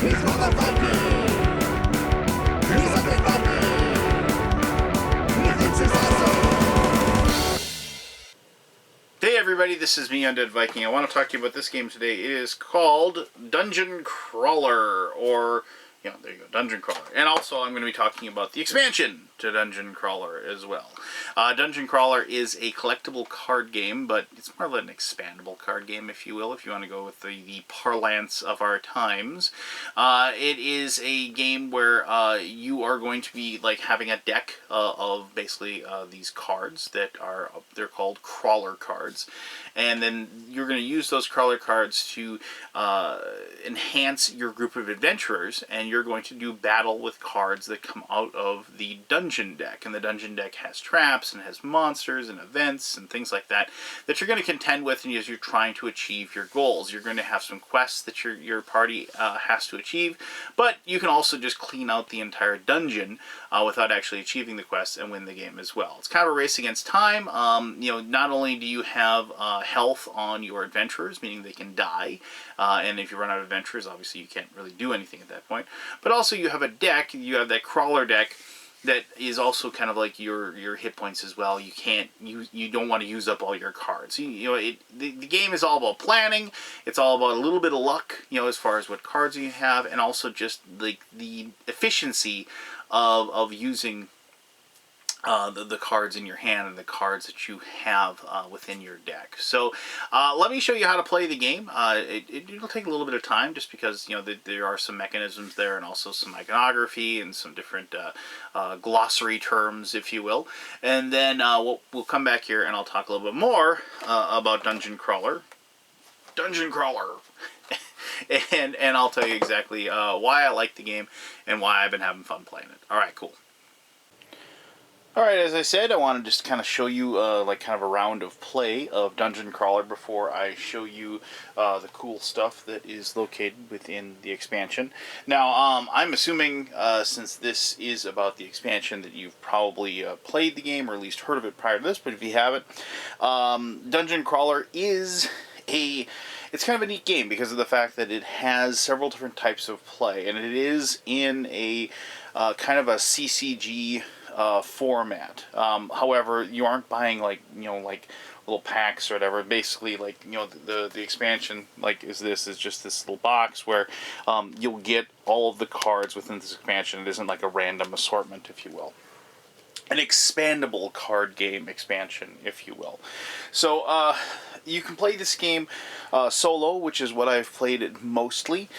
Hey everybody, this is me, Undead Viking. I want to talk to you about this game today. It is called Dungeon Crawler, or, there you go, Dungeon Crawler. And also I'm going to be talking about the expansion to Dungeon Crawler as well. Dungeon Crawler is a collectible card game, but it's more of an expandable card game, if you will, if you want to go with the parlance of our times. It is a game where you are going to be like having a deck of basically these cards that are, they're called crawler cards. And then you're going to use those crawler cards to enhance your group of adventurers, and you're going to do battle with cards that come out of the dungeon deck. And the dungeon deck has traps and has monsters and events and things like that that you're going to contend with as you're trying to achieve your goals. You're going to have some quests that your party has to achieve, but you can also just clean out the entire dungeon without actually achieving the quest and win the game as well. It's kind of a race against time. Not only do you have health on your adventurers, meaning they can die, and if you run out of adventurers, obviously you can't really do anything at that point, but also you have a deck, you have that crawler deck that is also kind of like your hit points as well. You don't want to use up all your cards. The game is all about planning. It's all about a little bit of luck, as far as what cards you have, and also just like the efficiency of using the cards in your hand and the cards that you have within your deck. So let me show you how to play the game. It'll take a little bit of time just because there are some mechanisms there and also some iconography and some different glossary terms, if you will. And then we'll come back here and I'll talk a little bit more about Dungeon Crawler. Dungeon Crawler! and I'll tell you exactly why I like the game and why I've been having fun playing it. Alright, cool. Alright, as I said, I want to just kind of show you like kind of a round of play of Dungeon Crawler before I show you the cool stuff that is located within the expansion. Now, I'm assuming since this is about the expansion that you've probably played the game or at least heard of it prior to this, but if you haven't, Dungeon Crawler is it's kind of a neat game because of the fact that it has several different types of play, and it is in a kind of a CCG format. However, you aren't buying like little packs or whatever. Basically, like the expansion is just this little box where you'll get all of the cards within this expansion. It isn't like a random assortment, if you will. An expandable card game expansion, if you will. So you can play this game solo, which is what I've played it mostly.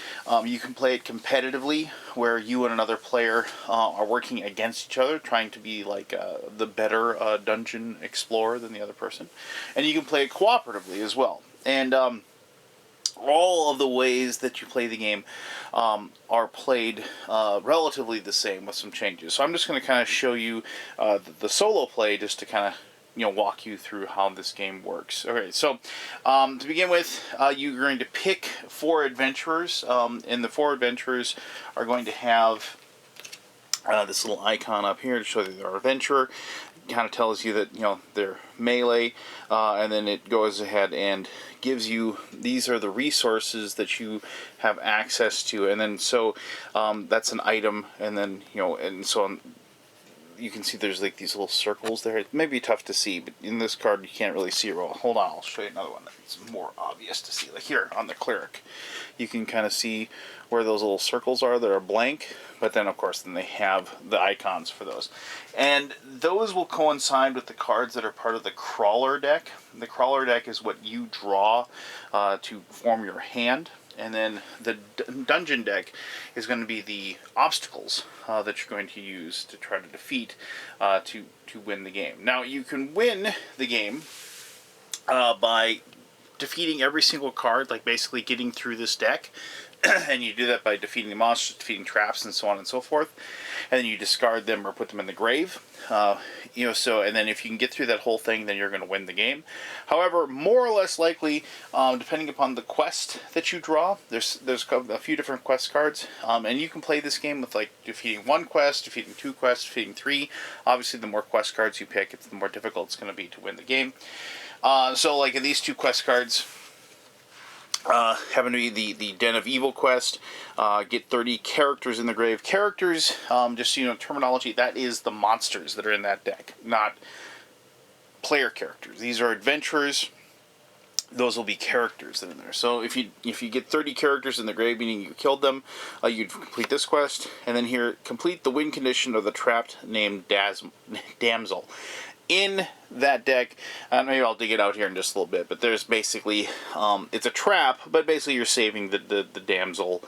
You can play it competitively, where you and another player are working against each other, trying to be like the better dungeon explorer than the other person. And you can play it cooperatively as well. And all of the ways that you play the game are played relatively the same with some changes. So I'm just going to kind of show you the solo play just to kind of walk you through how this game works. Okay, so to begin with, you're going to pick 4 adventurers, and the 4 adventurers are going to have this little icon up here to show that they're an adventurer. It kind of tells you that they're melee, and then it goes ahead and gives you, these are the resources that you have access to, and then so that's an item, and then and so on. You can see there's like these little circles there. It may be tough to see, but in this card you can't really see it well. Hold on, I'll show you another one that's more obvious to see. Like here on the cleric, you can kind of see where those little circles are that are blank, but then of course they have the icons for those. And those will coincide with the cards that are part of the crawler deck. The crawler deck is what you draw to form your hand. And then the dungeon deck is going to be the obstacles that you're going to use to try to defeat to win the game. Now, you can win the game by defeating every single card, like basically getting through this deck. And you do that by defeating the monsters, defeating traps, and so on and so forth. And then you discard them or put them in the grave. And then if you can get through that whole thing, then you're going to win the game. However, more or less likely, depending upon the quest that you draw, there's a few different quest cards, and you can play this game with like defeating 1 quest, defeating 2 quests, defeating 3. Obviously, the more quest cards you pick, the more difficult it's going to be to win the game. So like in these 2 quest cards, having to be the Den of Evil quest. Get 30 characters in the grave. Characters, just so you know, terminology, that is the monsters that are in that deck, not player characters. These are adventurers. Those will be characters that are in there. So if you get 30 characters in the grave, meaning you killed them, you'd complete this quest. And then here, complete the win condition of the trapped named Damsel. In that deck, maybe I'll dig it out here in just a little bit, but there's basically, it's a trap, but basically you're saving the damsel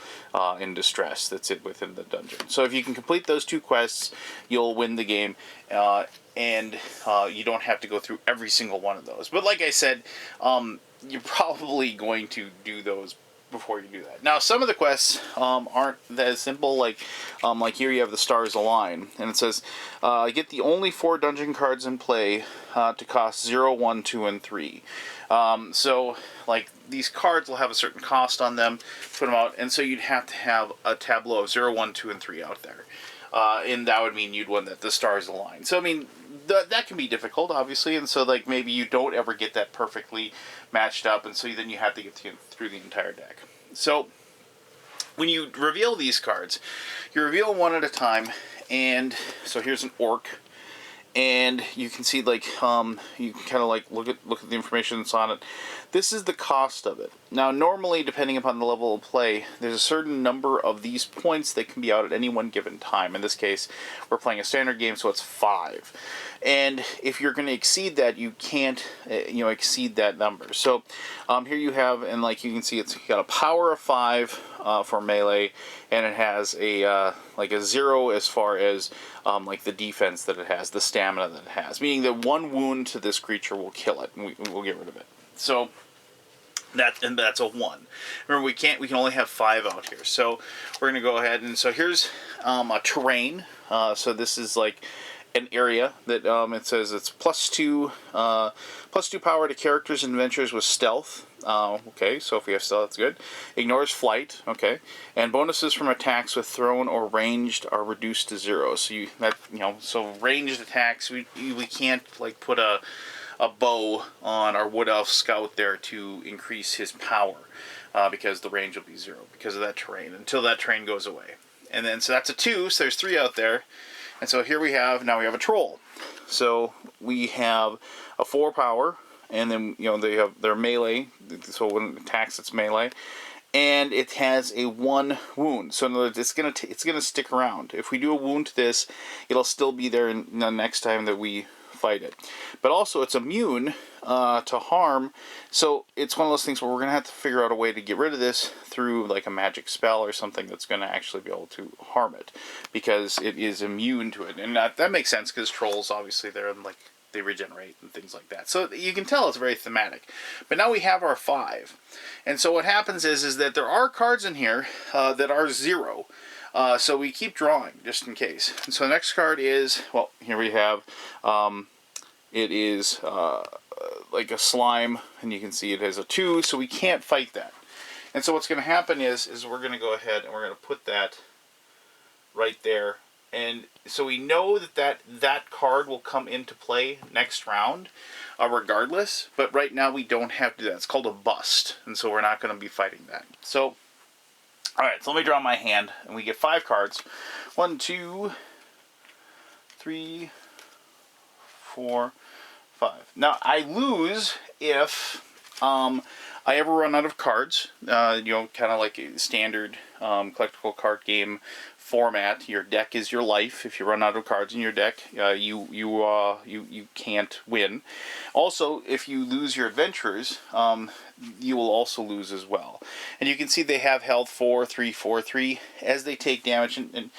in distress that's within the dungeon. So if you can complete those 2 quests, you'll win the game, and you don't have to go through every single one of those. But like I said, you're probably going to do those before you do that. Now, some of the quests aren't that simple. Like here you have the stars align, and it says get the only 4 dungeon cards in play to cost 0, 1, 2, and 3. So like these cards will have a certain cost on them. Put them out, and so you'd have to have a tableau of 0, 1, 2, and 3 out there, and that would mean you'd win that the stars align. So I mean that can be difficult, obviously, and so like maybe you don't ever get that perfectly matched up, and so then you have to get through the entire deck. So when you reveal these cards, you reveal one at a time, and so here's an orc, and you can see like you can kind of like look at the information that's on it. This is the cost of it. Now normally, depending upon the level of play, there's a certain number of these points that can be out at any one given time. In this case, we're playing a standard game, so it's 5. And if you're going to exceed that, you can't exceed that number. So here you have, and like you can see, it's got a power of 5 for melee, and it has a like a 0 as far as like the defense that it has, the stamina that it has, meaning that 1 wound to this creature will kill it, and we'll get rid of it. So that's a 1. Remember, we can only have 5 out here. So we're going to go ahead, and so here's a terrain. So this is like an area that it says it's +2 power to characters and adventures with stealth. Okay, so if we have stealth, that's good. Ignores flight. Okay, and bonuses from attacks with thrown or ranged are reduced to 0. So so ranged attacks, we can't like put a bow on our wood elf scout there to increase his power, because the range will be 0 because of that terrain until that terrain goes away. And then so that's a 2. So there's 3 out there. And so here we have a troll. So we have a 4 power, and then they have their melee. So when it attacks, it's melee, and it has a 1 wound. So in other words, it's gonna stick around. If we do a wound to this, it'll still be there the next time that we fight it. But also, it's immune to harm. So it's one of those things where we're gonna have to figure out a way to get rid of this through like a magic spell or something that's going to actually be able to harm it, because it is immune to it. And that makes sense, because trolls, obviously, they regenerate and things like that. So you can tell it's very thematic. But now we have our 5. And so what happens is that there are cards in here that are 0. So we keep drawing just in case. And so the next card is, well, here we have, it is like a slime, and you can see it has a 2, so we can't fight that. And so what's going to happen is we're going to go ahead and we're going to put that right there. And so we know that card will come into play next round, regardless. But right now we don't have to do that. It's called a bust, and so we're not going to be fighting that. So, all right. So let me draw my hand, and we get 5 cards. 1, 2, 3, 4, 5. Now I lose if I ever run out of cards. Kind of like a standard collectible card game format. Your deck is your life. If you run out of cards in your deck, you can't win. Also, if you lose your adventurers, you will also lose as well. And you can see they have health 4, 3, 4, 3. As they take damage, and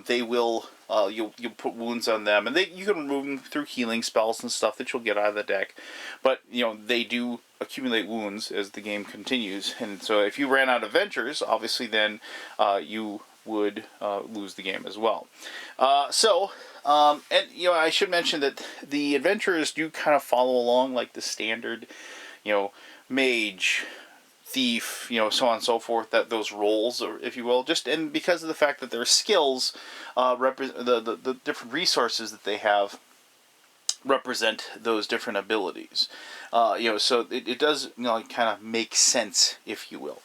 they will. You'll put wounds on them, and you can remove them through healing spells and stuff that you'll get out of the deck. But they do accumulate wounds as the game continues, and so if you ran out of adventures, obviously then you would lose the game as well. And I should mention that the adventurers do kind of follow along like the standard, mage, thief, so on and so forth, that those roles, or if you will, and because of the fact that their skills represent the different resources that they have represent those different abilities. So it does, kind of make sense, if you will.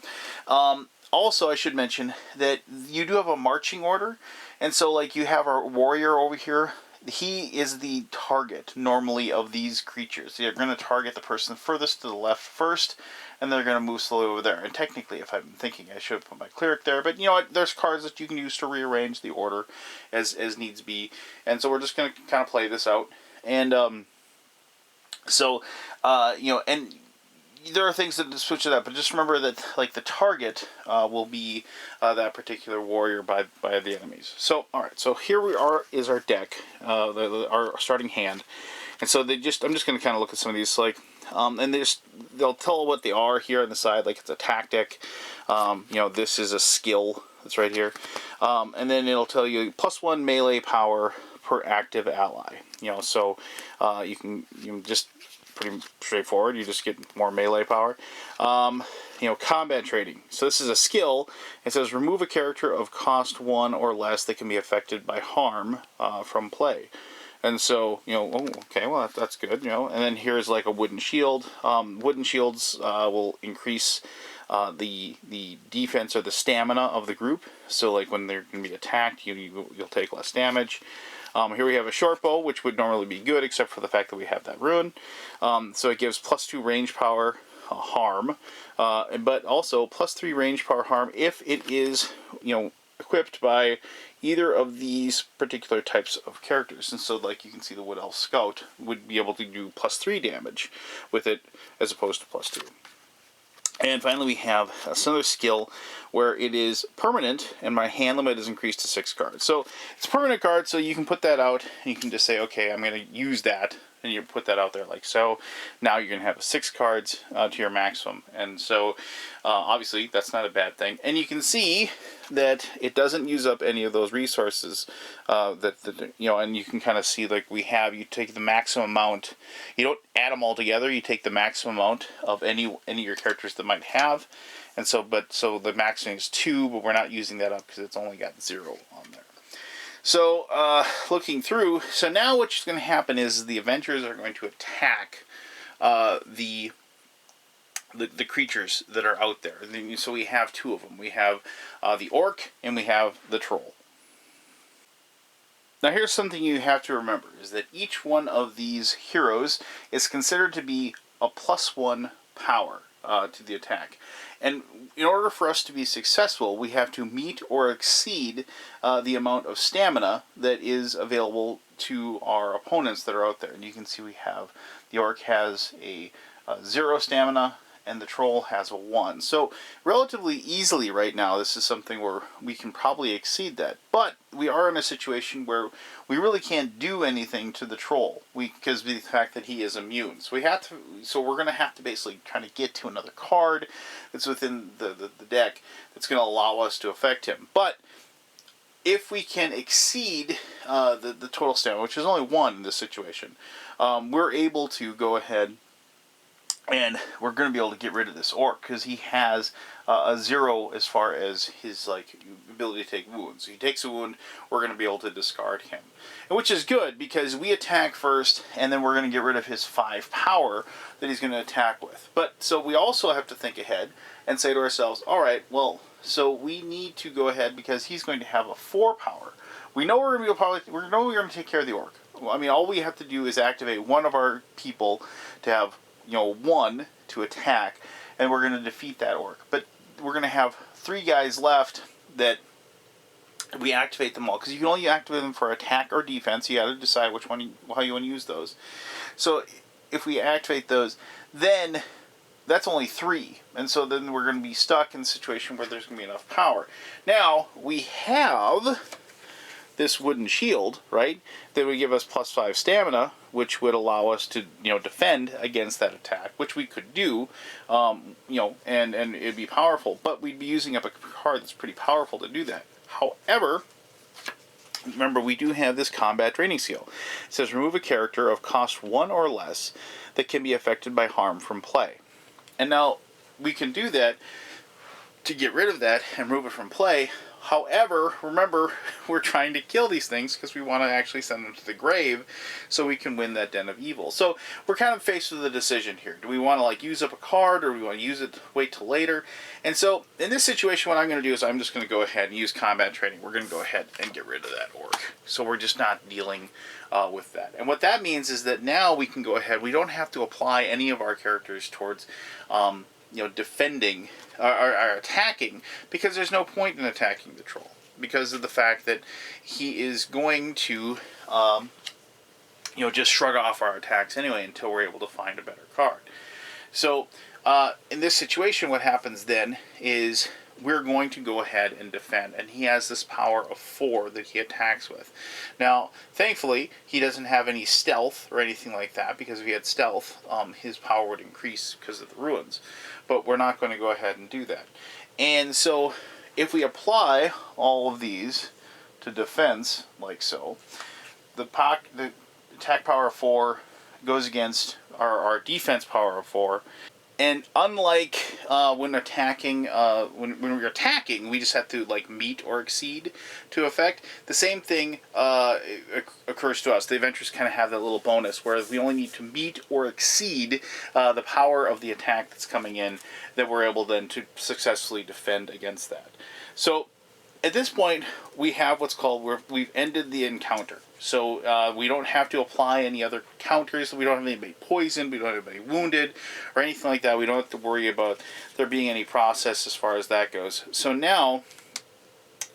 Also, I should mention that you do have a marching order, and so like you have our warrior over here. He is the target normally of these creatures. They're going to target the person furthest to the left first, and they're going to move slowly over there. And technically, if I'm thinking, I should have put my cleric there. But you know what? There's cards that you can use to rearrange the order as needs be. And so we're just going to kind of play this out. And and there are things that switch it up, but just remember that like the target will be that particular warrior by the enemies. So all right, so here we are is our deck, our starting hand, and so I'm just going to kind of look at some of these like, and they'll tell what they are here on the side, like it's a tactic, this is a skill that's right here, and then it'll tell you +1 melee power per active ally. So you can just pretty straightforward. You just get more melee power. Combat trading. So this is a skill. It says remove a character of cost 1 or less that can be affected by harm from play. And so, okay, well, that's good, And then here's like a wooden shield. Wooden shields will increase the defense or the stamina of the group. So like when they're going to be attacked, you'll take less damage. Here we have a short bow, which would normally be good, except for the fact that we have that rune. So it gives +2 range power harm, but also +3 range power harm if it is, equipped by either of these particular types of characters. And so, like you can see, the Wood Elf Scout would be able to do +3 damage with it, as opposed to +2. And finally, we have another skill where it is permanent, and my hand limit is increased to 6 cards. So it's a permanent card, so you can put that out, and you can just say, okay, I'm going to use that, and you put that out there like so. Now you're going to have 6 cards to your maximum, and so obviously that's not a bad thing. And you can see that it doesn't use up any of those resources and you can kind of see like you take the maximum amount. You don't add them all together. You take the maximum amount of any of your characters that might have, and so the maximum is 2, but we're not using that up because it's only got 0 on there. So looking through, so now what's going to happen is the Avengers are going to attack the creatures that are out there. So we have 2 of them. We have the orc and we have the troll. Now here's something you have to remember, is that each one of these heroes is considered to be a +1 power to the attack. And in order for us to be successful, we have to meet or exceed the amount of stamina that is available to our opponents that are out there. And you can see we have the orc has a 0 stamina, and the troll has a 1. So relatively easily right now, this is something where we can probably exceed that. But we are in a situation where we really can't do anything to the troll because of the fact that he is immune. So we're going to have to basically kind of get to another card that's within the deck that's going to allow us to affect him. But if we can exceed the total stamina, which is only 1 in this situation, we're able to go ahead and we're going to be able to get rid of this orc because he has a 0 as far as his ability to take wounds. So he takes a wound, we're going to be able to discard him, which is good because we attack first, and then we're going to get rid of his 5 power that he's going to attack with. But so we also have to think ahead and say to ourselves, all right, well, so we need to go ahead because he's going to have a 4 power. We know we're going to take care of the orc. I mean, all we have to do is activate one of our people to have 1 to attack, and we're going to defeat that orc. But we're going to have 3 guys left that we activate them all, because you can only activate them for attack or defense. You got to decide how you want to use those. So if we activate those, then that's only 3, and so then we're going to be stuck in a situation where there's going to be enough power. Now we have this wooden shield, right, that would give us +5 stamina, which would allow us to, defend against that attack, which we could do, and it'd be powerful, but we'd be using up a card that's pretty powerful to do that. However, remember, we do have this combat training skill. It says remove a character of cost 1 or less that can be affected by harm from play. And now we can do that to get rid of that and remove it from play. However, remember, we're trying to kill these things because we want to actually send them to the grave so we can win that Den of Evil. So we're kind of faced with a decision here. Do we want to like use up a card, or do we want to use it, wait till later? And so in this situation, what I'm going to do is I'm just going to go ahead and use combat training. We're going to go ahead and get rid of that orc. So we're just not dealing with that. And what that means is that now we can go ahead. We don't have to apply any of our characters towards defending or attacking, because there's no point in attacking the troll, because of the fact that he is going to just shrug off our attacks anyway until we're able to find a better card. So in this situation, what happens then is we're going to go ahead and defend, and he has this power of 4 that he attacks with. Now, thankfully, he doesn't have any stealth or anything like that, because if he had stealth, his power would increase because of the ruins. But we're not going to go ahead and do that. And so, if we apply all of these to defense, like so, the attack power of 4 goes against our defense power of 4. And unlike when attacking, when we're attacking, we just have to like meet or exceed to effect. The same thing occurs to us. The adventurers kind of have that little bonus, whereas we only need to meet or exceed the power of the attack that's coming in, that we're able then to successfully defend against that. So at this point, we have what's called, we've ended the encounter. So we don't have to apply any other counters. We don't have anybody poisoned. We don't have anybody wounded or anything like that. We don't have to worry about there being any process as far as that goes. So now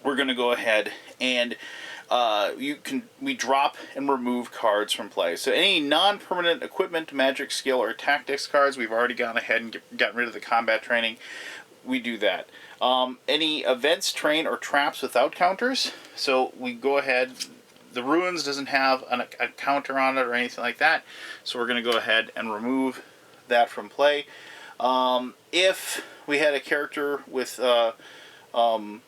we're going to go ahead and we drop and remove cards from play. So any non-permanent equipment, magic, skill, or tactics cards, we've already gone ahead and gotten rid of the combat training. We do that. Any events, train, or traps without counters. So we go ahead. The ruins doesn't have a counter on it or anything like that, so we're going to go ahead and remove that from play. If we had a character with we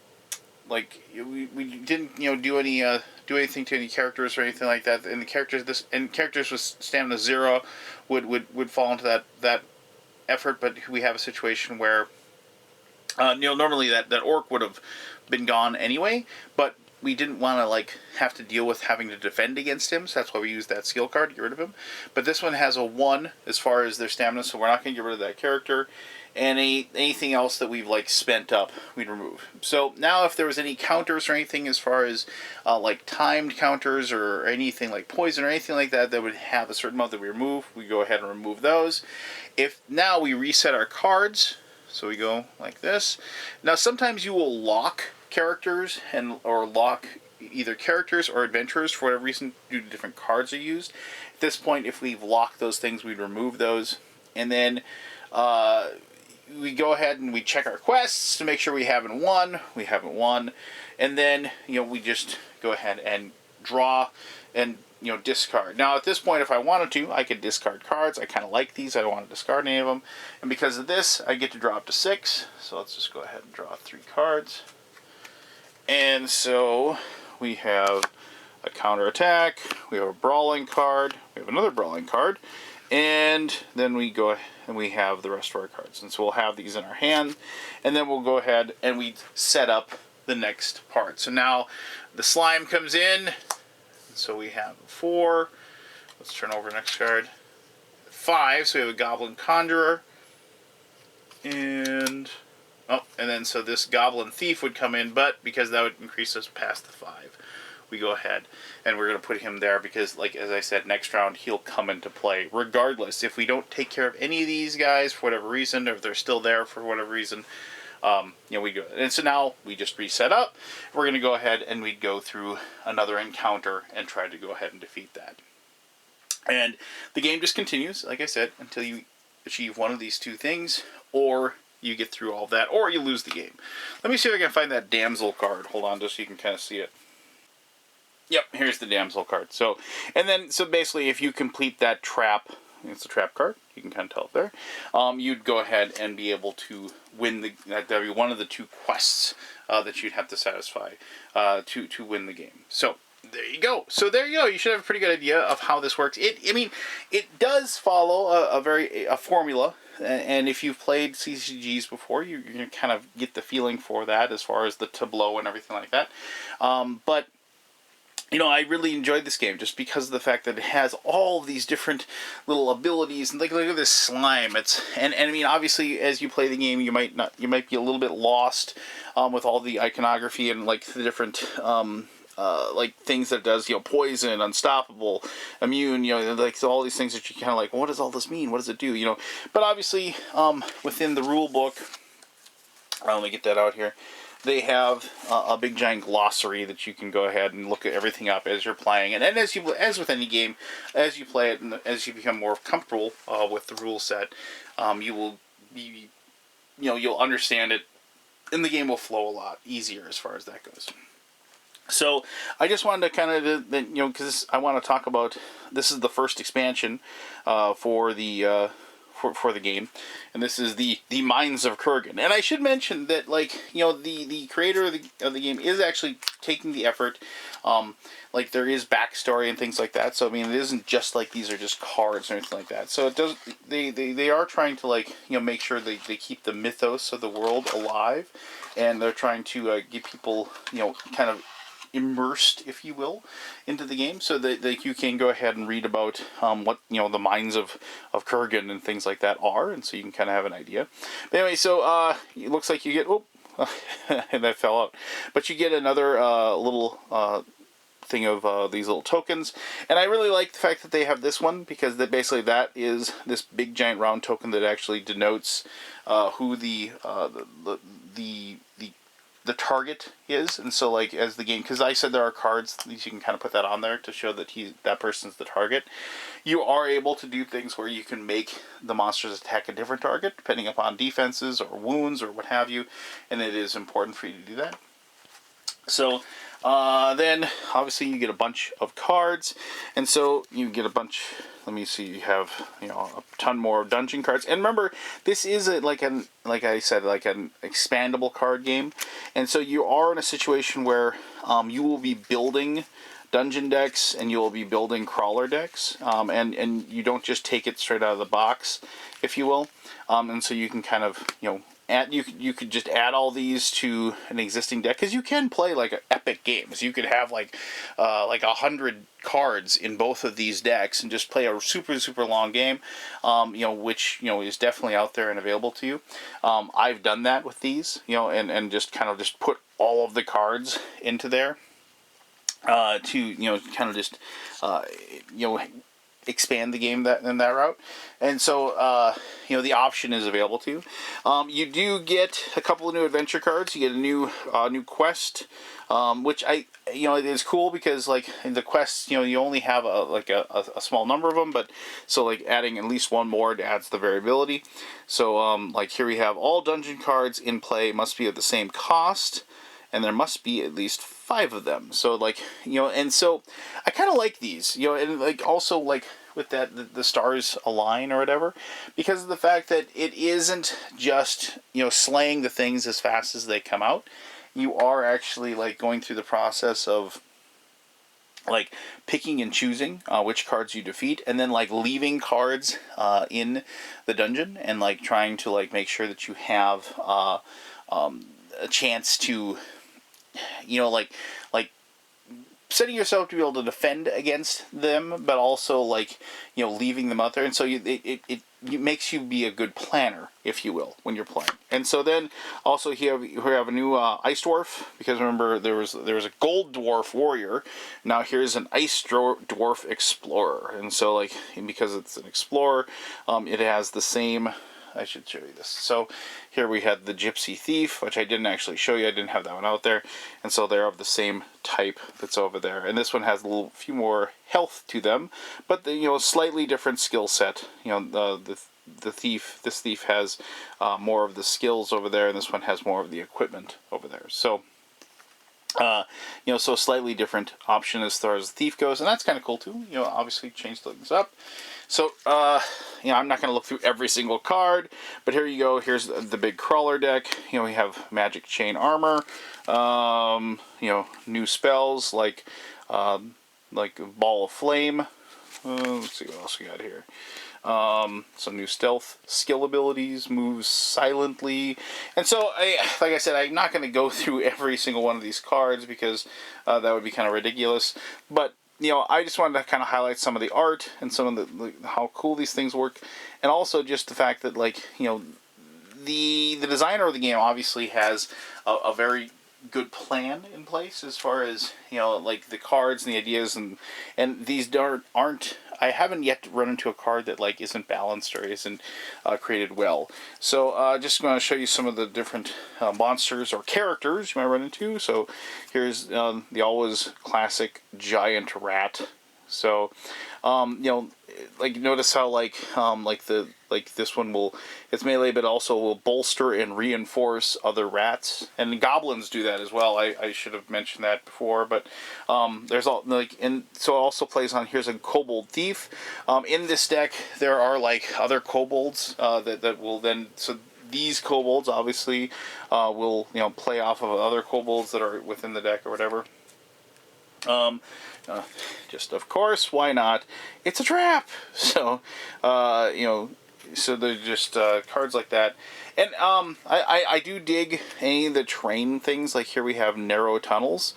didn't do anything to any characters or anything like that, and the characters characters with stamina 0 would fall into that effort. But we have a situation where normally that orc would have been gone anyway, but we didn't want to have to deal with having to defend against him, so that's why we used that skill card to get rid of him. But this one has a 1 as far as their stamina, so we're not going to get rid of that character. And anything else that we've spent up, we'd remove. So now if there was any counters or anything as far as timed counters or anything like poison or anything like that that would have a certain amount that we remove, we go ahead and remove those. If now we reset our cards, so we go like this. Now sometimes you will lock characters or lock either characters or adventurers for whatever reason due to different cards are used. At this point, if we've locked those things, we'd remove those, and then we go ahead and we check our quests to make sure we haven't won. We haven't won, and then we just go ahead and draw and discard. Now at this point, if I wanted to, I could discard cards. I kind of like these. I don't want to discard any of them, and because of this, I get to draw up to 6. So let's just go ahead and draw 3 cards. And so we have a counterattack, we have a brawling card, we have another brawling card, and then we go and we have the rest of our cards. And so we'll have these in our hand, and then we'll go ahead and we set up the next part. So now the slime comes in, so we have 4. Let's turn over next card. 5, so we have a Goblin Conjurer, and then so this Goblin Thief would come in, but because that would increase us past the 5, we go ahead and we're going to put him there because, as I said, next round he'll come into play regardless. If we don't take care of any of these guys for whatever reason, or if they're still there for whatever reason, we go. And so now we just reset up. We're going to go ahead and we'd go through another encounter and try to go ahead and defeat that. And the game just continues, like I said, until you achieve one of these 2 things, or you get through all of that, or you lose the game. Let me see if I can find that damsel card. Hold on, just so you can kind of see it. Yep, here's the damsel card. So basically, if you complete that trap, it's a trap card. You can kind of tell it there. You'd go ahead and be able to win that'd be one of the 2 quests that you'd have to satisfy to win the game. So there you go. So there you go. You should have a pretty good idea of how this works. It does follow a formula and if you've played CCGs before, you kind of get the feeling for that as far as the tableau and everything like that. But I really enjoyed this game just because of the fact that it has all of these different little abilities, and look at this slime. And I mean, obviously, as you play the game, you might be a little bit lost with all the iconography and like the different like things that it does. Poison, unstoppable, immune. Like all these things that you kind of like. What does all this mean? What does it do? But obviously, within the rule book, let me get that out here. They have a big giant glossary that you can go ahead and look at everything up as you're playing, and as with any game, as you play it and as you become more comfortable with the rule set, you will be, you'll understand it, and the game will flow a lot easier as far as that goes. So I just wanted to kind of, because I want to talk about, this is the first expansion for the game, and this is the Mines of Khurgan. And I should mention that, like, the creator of the game is actually taking the effort. Like, there is backstory and things like that. So I mean, it isn't just like these are just cards or anything like that. So it does. They are trying to, like, make sure they keep the mythos of the world alive, and they're trying to get people kind of immersed, if you will, into the game, so that you can go ahead and read about what the mines of Khurgan and things like that are, and so you can kind of have an idea. But anyway, so it looks like you get and that fell out, but you get another little thing of these little tokens, and I really like the fact that they have this one, because basically that is this big giant round token that actually denotes who the target is. And so, like, as the game, because I said there are cards, you can kind of put that on there to show that that person's the target. You are able to do things where you can make the monsters attack a different target depending upon defenses or wounds or what have you, and it is important for you to do that. So then obviously you get a bunch of cards, and so you get a bunch. Let me see. You have a ton more dungeon cards, and remember, this is like I said, like an expandable card game, and so you are in a situation where you will be building dungeon decks and you will be building crawler decks, and you don't just take it straight out of the box, if you will, and so you can kind of you could just add all these to an existing deck, because you can play like epic games. You could have like 100 cards in both of these decks and just play a super long game, which is definitely out there and available to you. I've done that with these, and just kind of just put all of the cards into there to kind of just expand the game in that route. And so the option is available to you. You do get a couple of new adventure cards. You get a new quest, which it is cool, because like in the quests, you only have a small number of them, but so like adding at least one more adds the variability. So like here we have all dungeon cards in play must be at the same cost, and there must be at least 5 of them. So like, and so I kind of like these, and like also like with that, the stars align or whatever, because of the fact that it isn't just, slaying the things as fast as they come out. You are actually like going through the process of like picking and choosing which cards you defeat, and then like leaving cards in the dungeon, and like trying to like make sure that you have a chance to like setting yourself to be able to defend against them, but also like leaving them out there, and so it makes you be a good planner, if you will, when you're playing. And so then also here we have a new ice dwarf, because remember there was a gold dwarf warrior. Now here's an ice dwarf explorer, and so like, because it's an explorer, it has the same. I should show you this. So here we had the gypsy thief, which I didn't actually show you. I didn't have that one out there. And so they're of the same type that's over there. And this one has a few more health to them, but slightly different skill set. The thief, this thief has more of the skills over there, and this one has more of the equipment over there. So so slightly different option as far as the thief goes, and that's kind of cool too. Obviously change things up. So, I'm not going to look through every single card, but here you go. Here's the big crawler deck. We have magic chain armor, new spells like ball of flame. Let's see what else we got here. Some new stealth skill abilities, moves silently. And so, like I said, I'm not going to go through every single one of these cards because that would be kind of ridiculous. But, I just wanted to kind of highlight some of the art and some of how cool these things work. And also just the fact that, the designer of the game obviously has a very good plan in place as far as the cards and the ideas, and these aren't. I haven't yet run into a card that isn't balanced or isn't created well. So just going to show you some of the different monsters or characters you might run into. So here's the always classic giant rat. So notice how this one it's melee, but also will bolster and reinforce other rats, and goblins do that as well. I should have mentioned that before, but there's and so it also plays on. Here's a kobold thief. In this deck there are other kobolds that will then these kobolds obviously will play off of other kobolds that are within the deck or whatever. Just of course, why not? It's a trap. So so they're just cards like that. And I do dig any of the terrain things. Like here we have narrow tunnels.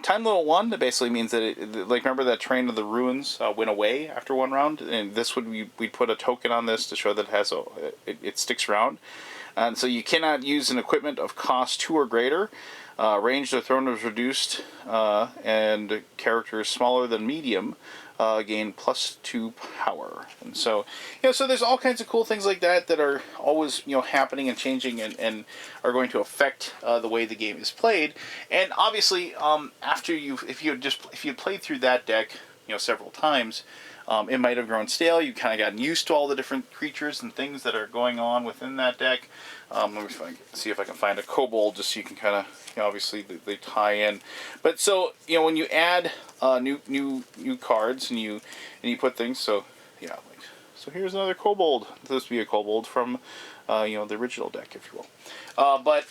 Time limit 1, that basically means that remember that Terrain of the Ruins went away after one round, and this we'd put a token on this to show that it has it sticks around. And so you cannot use an equipment of cost 2 or greater. Range of the throne is reduced, and characters smaller than medium gain +2 power. And so, so there's all kinds of cool things like that that are always, happening and changing and are going to affect the way the game is played. And obviously, if you played through that deck, several times, it might have grown stale. You've kind of gotten used to all the different creatures and things that are going on within that deck. Let me see if I can find a kobold, just so you can kind of, obviously they tie in. But so when you add new cards and you put things, so so here's another kobold. This would be a kobold from the original deck, if you will. But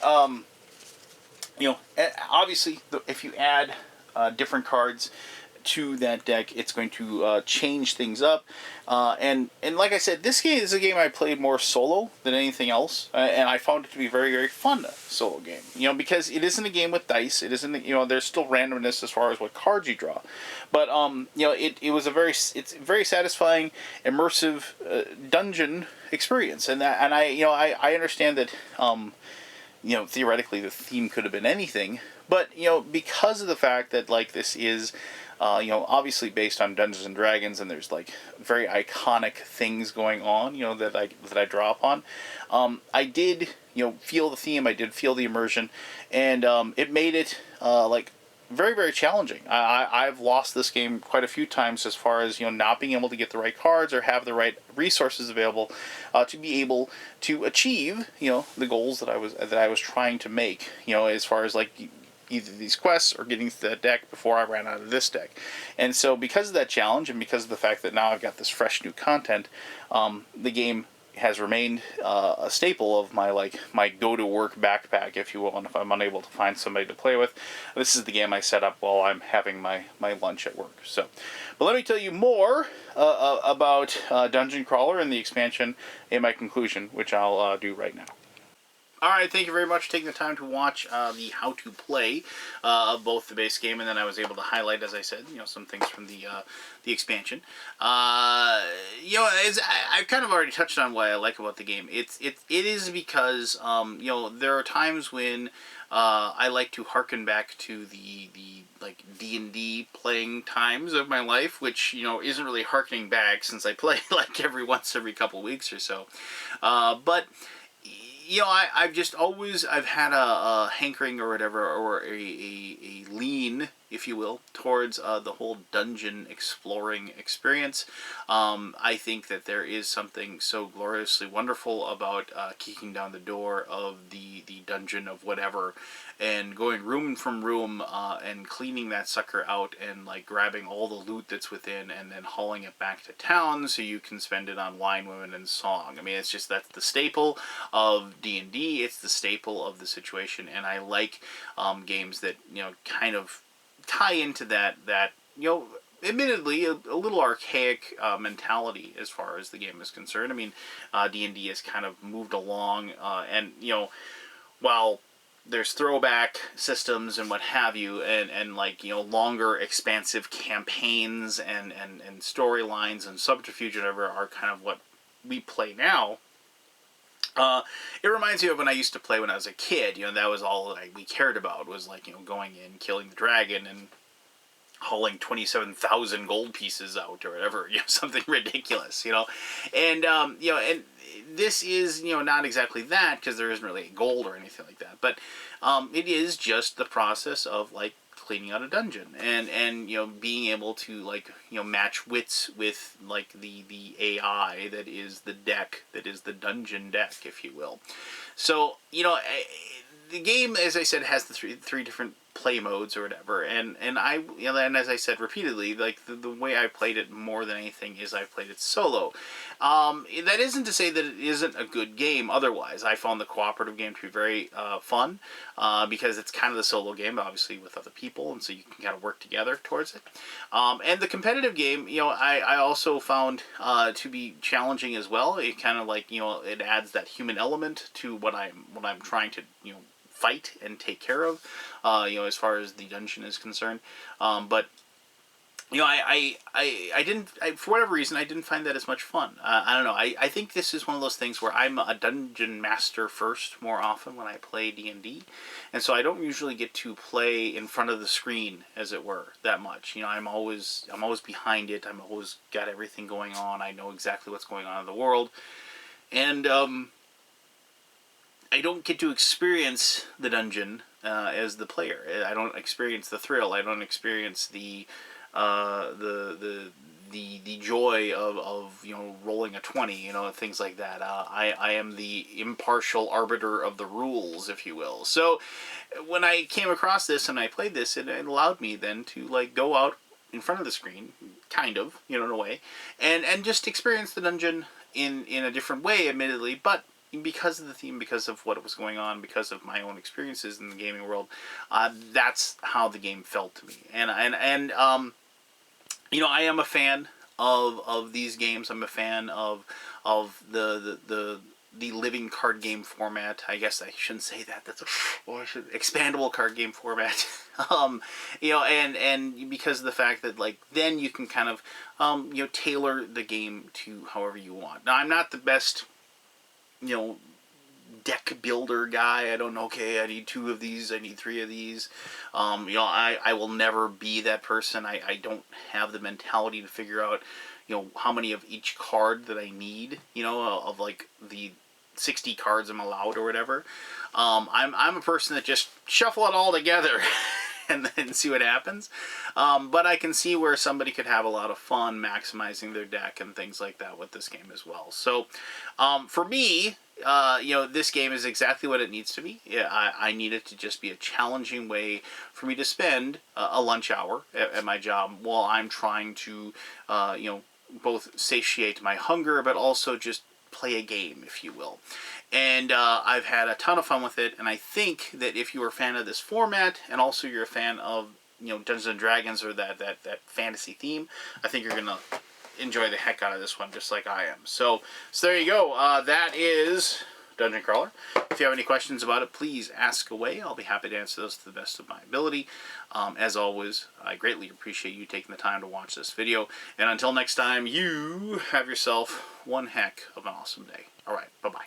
obviously if you add different cards to that deck, it's going to change things up, and like I said, this game is a game I played more solo than anything else, and I found it to be very, very fun solo game. Because it isn't a game with dice. It isn't. There's still randomness as far as what cards you draw, but it was it's very satisfying, immersive dungeon experience, and I understand that theoretically the theme could have been anything, but because of the fact that this is obviously based on Dungeons and Dragons, and there's very iconic things going on, that I draw upon. I did, feel the theme. I did feel the immersion, and it made it very, very challenging. I've lost this game quite a few times as far as not being able to get the right cards or have the right resources available to be able to achieve the goals that I was trying to make. As far as either these quests or getting to that deck before I ran out of this deck. And so because of that challenge, and because of the fact that now I've got this fresh new content, the game has remained a staple of my go-to-work backpack, if you will, and if I'm unable to find somebody to play with, this is the game I set up while I'm having my lunch at work. So, but let me tell you more about Dungeon Crawler and the expansion in my conclusion, which I'll do right now. Alright, thank you very much for taking the time to watch the how to play of both the base game, and then I was able to highlight, as I said, some things from the expansion. As I've kind of already touched on what I like about the game. It is because there are times when I like to harken back to the D&D playing times of my life, which isn't really harkening back since I play every couple weeks or so, but I've had a hankering or whatever, or a lean, if you will, towards the whole dungeon exploring experience. I think that there is something so gloriously wonderful about kicking down the door of the dungeon of whatever, and going room from room and cleaning that sucker out, and grabbing all the loot that's within, and then hauling it back to town so you can spend it on wine, women, and song. I mean, that's the staple of D&D. It's the staple of the situation, and I like games that kind of tie into that admittedly, a little archaic mentality as far as the game is concerned. I mean, D&D has kind of moved along, and, you know, while there's throwback systems and what have you, and like, you know, longer expansive campaigns and storylines and subterfuge and whatever are kind of what we play now. It reminds me of when I used to play when I was a kid. You know, that was all that we cared about, was like, you know, going in, killing the dragon, and hauling 27,000 gold pieces out or whatever, you know, something ridiculous, you know. And you know, and this is, you know, not exactly that, because there isn't really gold or anything like that, but it is just the process of like cleaning out a dungeon, and you know, being able to, like, you know, match wits with like the AI that is the deck, that is the dungeon deck, if you will. So, you know, the game, as I said, has the three different play modes or whatever, and I, you know, and as I said repeatedly, like the way I played it more than anything is I played it solo. That isn't to say that it isn't a good game otherwise. I found the cooperative game to be very fun, because it's kind of the solo game, obviously, with other people, and so you can kind of work together towards it. And the competitive game, you know, I also found to be challenging as well. It kind of, like, you know, it adds that human element to what I'm trying to, you know, fight and take care of, you know, as far as the dungeon is concerned. But you know, I didn't, for whatever reason, I didn't find that as much fun. I don't know. I think this is one of those things where I'm a dungeon master first more often when I play D&D, and so I don't usually get to play in front of the screen, as it were, that much. You know, I'm always behind it. I'm always got everything going on. I know exactly what's going on in the world, and I don't get to experience the dungeon as the player. I don't experience the thrill. I don't experience the joy of you know, rolling a 20, you know, things like that. I am the impartial arbiter of the rules, if you will. So when I came across this and I played this, it allowed me then to, like, go out in front of the screen, kind of, you know, in a way, and just experience the dungeon in a different way, admittedly, but because of the theme, because of what was going on, because of my own experiences in the gaming world, that's how the game felt to me. And you know, I am a fan of these games. I'm a fan of the living card game format. I guess I shouldn't say that. That's expandable card game format. You know, and because of the fact that, like, then you can kind of you know, tailor the game to however you want. Now, I'm not the best, you know, deck builder guy. I don't know, okay, I need 2 of these, I need 3 of these. You know, I will never be that person. I don't have the mentality to figure out, you know, how many of each card that I need, you know, of like the 60 cards I'm allowed or whatever. I'm a person that just shuffle it all together and then see what happens. But I can see where somebody could have a lot of fun maximizing their deck and things like that with this game as well. So for me, you know, this game is exactly what it needs to be. Yeah, I need it to just be a challenging way for me to spend a lunch hour at my job while I'm trying to, you know, both satiate my hunger, but also just play a game, if you will. And I've had a ton of fun with it, and I think that if you're a fan of this format, and also you're a fan of, you know, Dungeons and Dragons or that fantasy theme, I think you're gonna enjoy the heck out of this one, just like I am. So there you go. That is Dungeon Crawler. If you have any questions about it, please ask away. I'll be happy to answer those to the best of my ability. As always, I greatly appreciate you taking the time to watch this video. And until next time, you have yourself one heck of an awesome day. All right, bye-bye.